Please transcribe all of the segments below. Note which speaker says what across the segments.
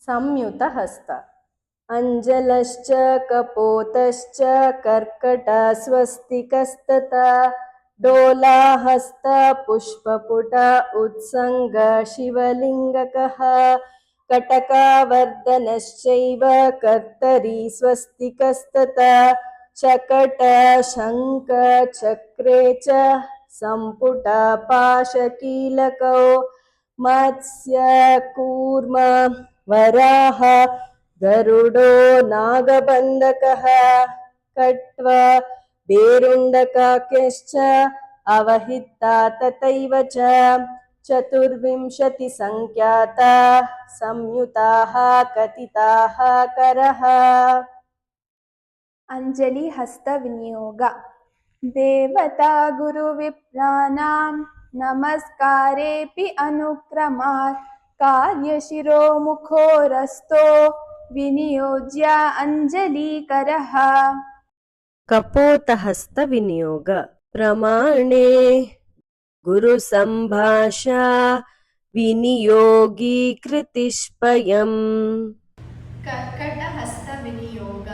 Speaker 1: संयुतहस्त अंजलश्च कपोतश्च कर्कटस्वस्तिकस्तथा डोलाहस्त पुष्पपुट उत्संग शिवलिंगकः कटकावर्दनश्चैव कर्तरी स्वस्तिकस्तथा शकट शंख चक्रे च संपुट पाशकीलकौ मत्स्य कूर्म वराह गरुडो नागबन्धकः कट्व बेरुण्डकाक्यश्च अवहिता तथैव च चतुर्विंशतिसङ्ख्याता संयुताः कथिताः करः।
Speaker 2: अंजलि हस्त विनियोग देवता गुरुविप्राणां नमस्कारेऽपि अनुक्रमात् कार्यशिरो मुखोरस्तो विनियोज्य अंजलिकरः।
Speaker 1: कपोतहस्त विनियोग प्रमाणे गुरु संभाषा विनियोगी कृतिष्पयम्
Speaker 3: कर्कटहस्त विनियोग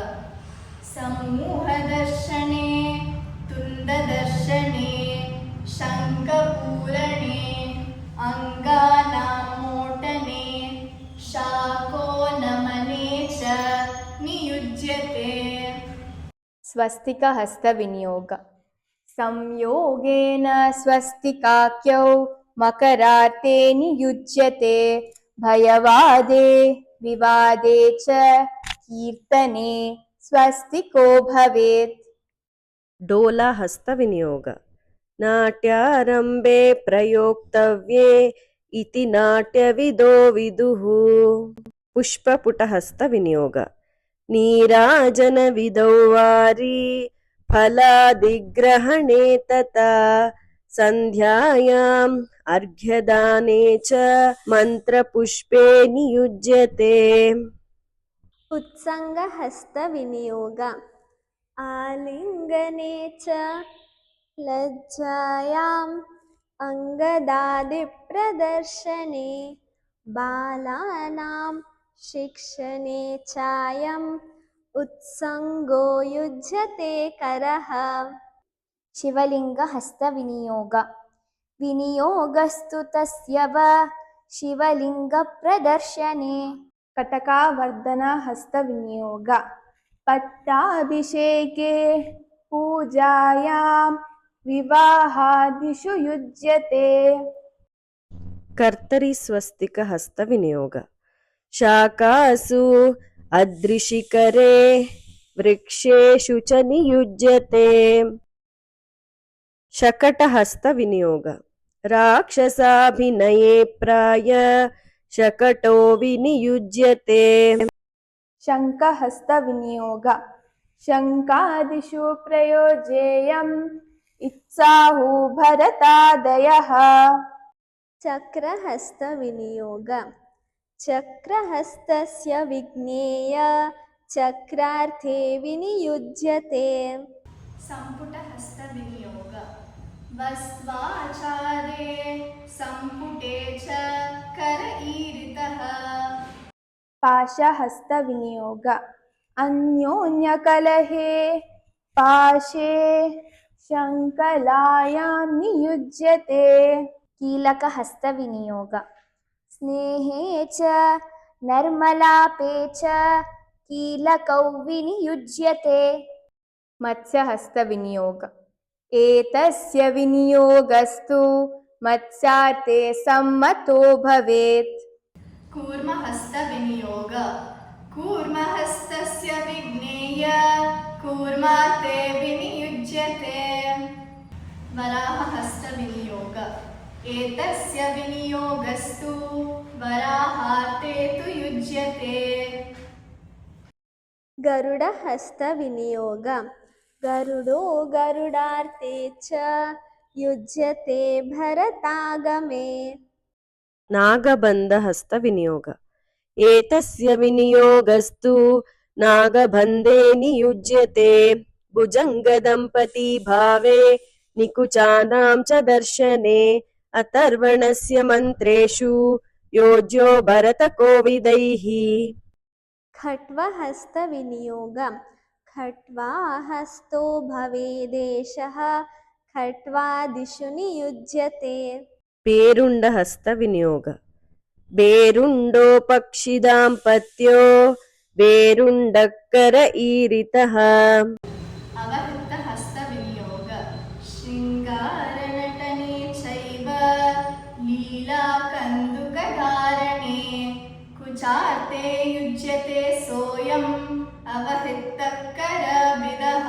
Speaker 3: समूह दर्शने तुंददर्शने शंखपूरणे अंगानामोटने शाको नमने च नियुज्यते।
Speaker 2: स्वस्तिक हस्त विनियोग संयोगेन स्वस्तिकाख्यौ मकरार्थे नियुज्यते भयवादे विवादे च कीर्तने स्वस्तिको भवेत्।
Speaker 1: डोला हस्त विनियोग नाट्यारंभे प्रयोक्तव्ये इति नाट्यविदो विदुः पुष्पपुट हस्त विनियोग नीराजन विदौ वारी फलादिग्रहणे तथा संध्यायाम् अर्घ्यदाने च मंत्रपुष्पे नियुज्यते।
Speaker 4: उत्संग हस्त विनियोग आलिंगने च लज्जायाम् अंगदादिप्रदर्शने बालानां शिक्षणे चायम् उत्संगो युज्यते करः।
Speaker 2: शिवलिंग हस्त विनियोग विनियोगस्तु तस्य वा शिवलिंग प्रदर्शने कटकावर्धन हस्त विनियोग पट्टाभिषेके पूजायां विवाहादिषु युज्यते।
Speaker 1: कर्तरी स्वस्तिक हस्त विनियोग शाकासु अदृशिकरे वृक्षेषु च नियुज्यते। शकटहस्त विनियोग राक्षसाभिनये प्राय शकटो विनियुज्यते।
Speaker 2: शंखहस्त विनियोग शंकादिषु प्रयोज्येयम् इत्साहु भरतादयः।
Speaker 4: चक्रहस्त विनियोग चक्रहस्तस्य विज्ञेय चक्रार्थे विनियुज्यते।
Speaker 3: संपुटहस्त विनियोग वस्त्वाचारे संपुटे च करईरितः।
Speaker 2: पाशहस्त विनियोग अन्योन्यकलहे पाशे शंकलायां नियुज्यते। कीलकहस्त विनियोग स्नेहे च नर्मलापे च कीलकौ विनियुज्यते। मत्स्यहस्त विनियोग एतस्य विनियोगस्तु मत्स्यार्थे सम्मतो भवेत्।
Speaker 3: कूर्महस्त विनियोग कूर्महस्तस्य विज्ञेय कूर्मार्थे विनियुज्यते। वराहहस्त विनियोग एतस्य विनियोगस्तु वराहार्थे तु युज्यते।
Speaker 4: गरुडहस्त विनियोग गरुडो गरुडार्थे च युज्यते भरतागमे।
Speaker 1: नागबंध हस्त विनियोग एतस्य विनियोगस्तु नागबन्धे नियुज्यते। भुजंग दंपती भावे निकुचानां च दर्शने अथर्वणस्य मंत्रेषु योज्यो भरतकोविदैः
Speaker 4: खट्वहस्तविनियोग खट्वाहस्तो भवेदेशः खट्वादिषु नियुज्यते
Speaker 1: पेरुण्डहस्तविनियोग बेरुण्डोपक्षिदाम्पत्यो वेरुण्डकर ईरितः
Speaker 3: अवहृतहस्तविनियोग शृङ्गारनटने चैव लीलाकन्दुकधारणे कुचार्ते युज्यते सोऽयम् अवहृतकरविदः